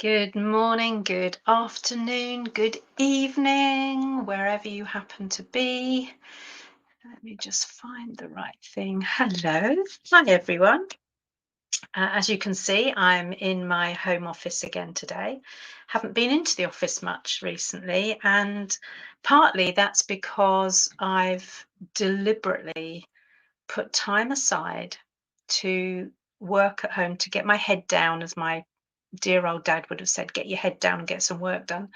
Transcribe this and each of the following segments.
Good morning, good afternoon, good evening, wherever you happen to be. Let me just find the right thing. Hello. Hi, everyone. As you can see, I'm in my home office again today. Haven't been into the office much recently, and partly that's because I've deliberately put time aside to work at home, to get my head down, as my dear old dad would have said, get your head down and get some work done,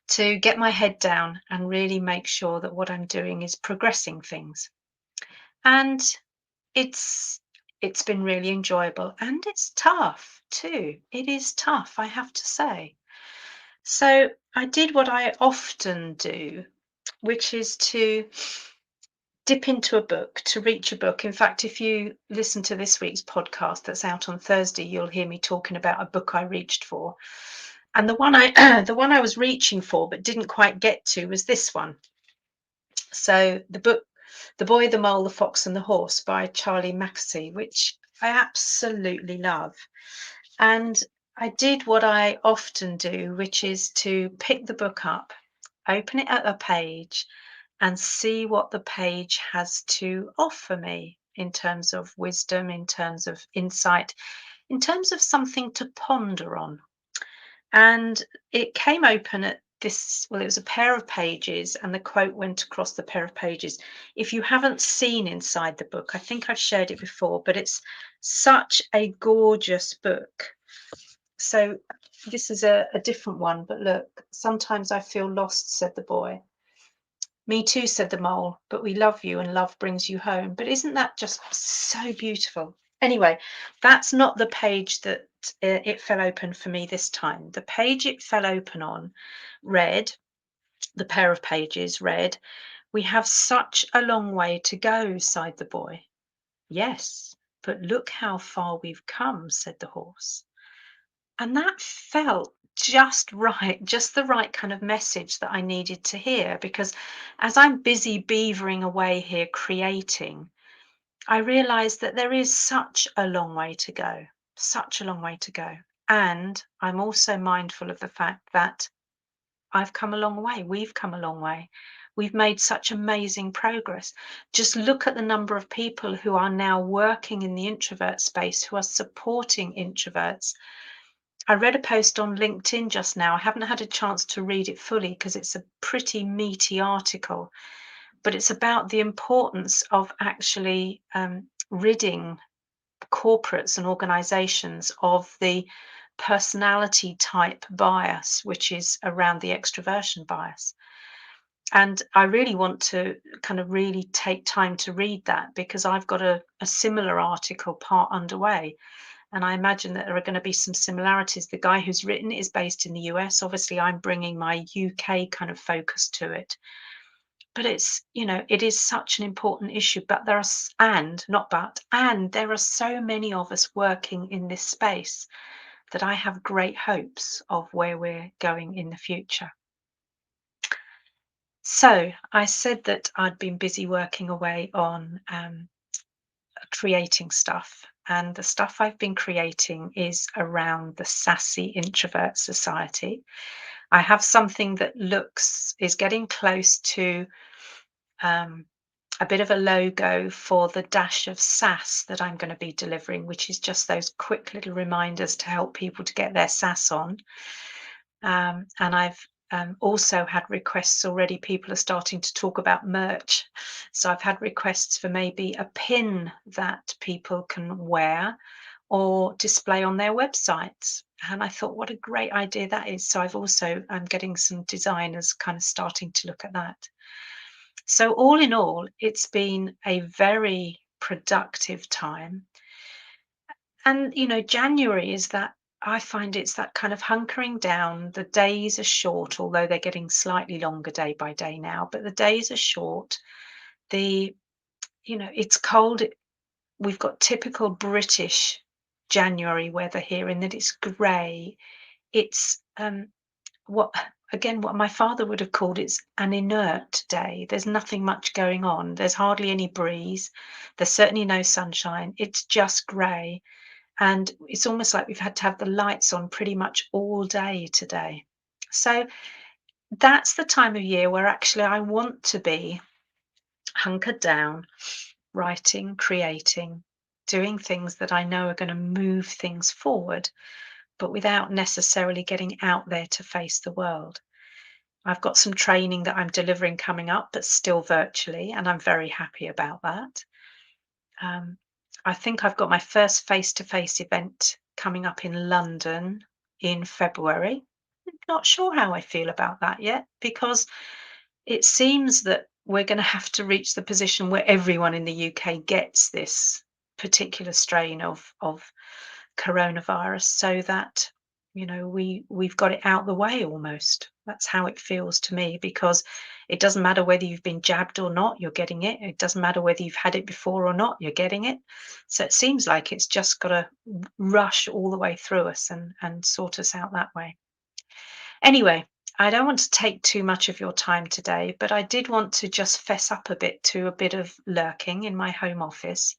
to get my head down and really make sure that what I'm doing is progressing things. And it's it's been really enjoyable and it's tough too. It is tough, I have to say. So I did what I often do, which is to dip into a book, to reach a book. In fact, if you listen to this week's podcast that's out on Thursday, you'll hear me talking about a book I reached for. And the one I the one I was reaching for but didn't quite get to was this one. So the book The Boy, the Mole, the Fox and the Horse by Charlie Mackesy, which I absolutely love. And I did what I often do, which is to pick the book up, open it at a page, and see what the page has to offer me in terms of wisdom, in terms of insight, in terms of something to ponder on. And it came open at this, well, it was a pair of pages, and the quote went across the pair of pages. If you haven't seen inside the book, I think I've shared it before, but it's such a gorgeous book. So this is a different one, but look, sometimes I feel lost, said the boy. Me too, said the mole, but we love you and love brings you home. But isn't that just so beautiful? Anyway, that's not the page that it fell open for me this time. The page it fell open on read, the pair of pages read, "We have such a long way to go," sighed the boy. "Yes, but look how far we've come," said the horse. And that felt just right, just the right kind of message that I needed to hear. Because as I'm busy beavering away here creating, I realized that there is such a long way to go, such a long way to go. And I'm also mindful of the fact that I've come a long way. We've come a long way. We've made such amazing progress. Just look at the number of people who are now working in the introvert space, who are supporting introverts. I read a post on LinkedIn just now. I haven't had a chance to read it fully because it's a pretty meaty article, but it's about the importance of actually ridding corporates and organizations of the personality type bias, which is around the extroversion bias. And I really want to kind of really take time to read that because I've got a similar article part underway. And I imagine that there are going to be some similarities. The guy who's written it is based in the US. Obviously, I'm bringing my UK kind of focus to it. But it is such an important issue. But there are, and there are so many of us working in this space that I have great hopes of where we're going in the future. So I said that I'd been busy working away on creating stuff. And the stuff I've been creating is around the Sassy Introvert Society. I have something that is getting close to um, a bit of a logo for the dash of sass that I'm going to be delivering, which is just those quick little reminders to help people to get their sass on. And I've also had requests already. People are starting to talk about merch. So I've had requests for maybe a pin that people can wear or display on their websites. And I thought, what a great idea that is. So I'm getting some designers kind of starting to look at that. So all in all, it's been a very productive time. And, January is that I find it's that kind of hunkering down. The days are short, although they're getting slightly longer day by day now, but the days are short. It's cold. We've got typical British January weather here in that it's grey. It's what what my father would have called it's an inert day. There's nothing much going on. There's hardly any breeze. There's certainly no sunshine. It's just grey. And it's almost like we've had to have the lights on pretty much all day today. So that's the time of year where actually I want to be hunkered down, writing, creating, doing things that I know are going to move things forward, but without necessarily getting out there to face the world. I've got some training that I'm delivering coming up, but still virtually, and I'm very happy about that. Um, I think I've got my first face to face event coming up in London in February. Not sure how I feel about that yet because it seems that we're going to have to reach the position where everyone in the UK gets this particular strain of coronavirus so that we've got it out the way almost. That's how it feels to me because it doesn't matter whether you've been jabbed or not, you're getting it. It doesn't matter whether you've had it before or not, you're getting it. So it seems like it's just got to rush all the way through us and sort us out that way. Anyway, I don't want to take too much of your time today, but I did want to just fess up a bit to a bit of lurking in my home office,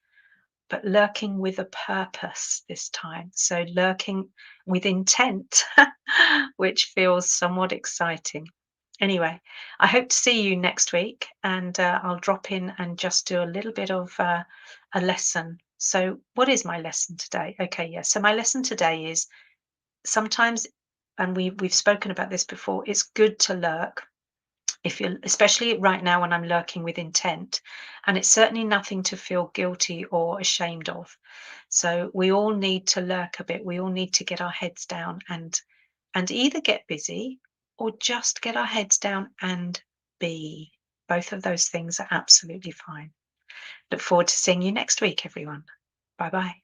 but lurking with a purpose this time. So lurking with intent, which feels somewhat exciting. Anyway, I hope to see you next week, and I'll drop in and just do a little bit of a lesson. So, what is my lesson today? Okay, yeah. So, my lesson today is sometimes, and we've spoken about this before, it's good to lurk if you're, especially right now when I'm lurking with intent, and it's certainly nothing to feel guilty or ashamed of. So we all need to lurk a bit. We all need to get our heads down and either get busy or just get our heads down and be. Both of those things are absolutely fine. Look forward to seeing you next week, everyone. Bye bye.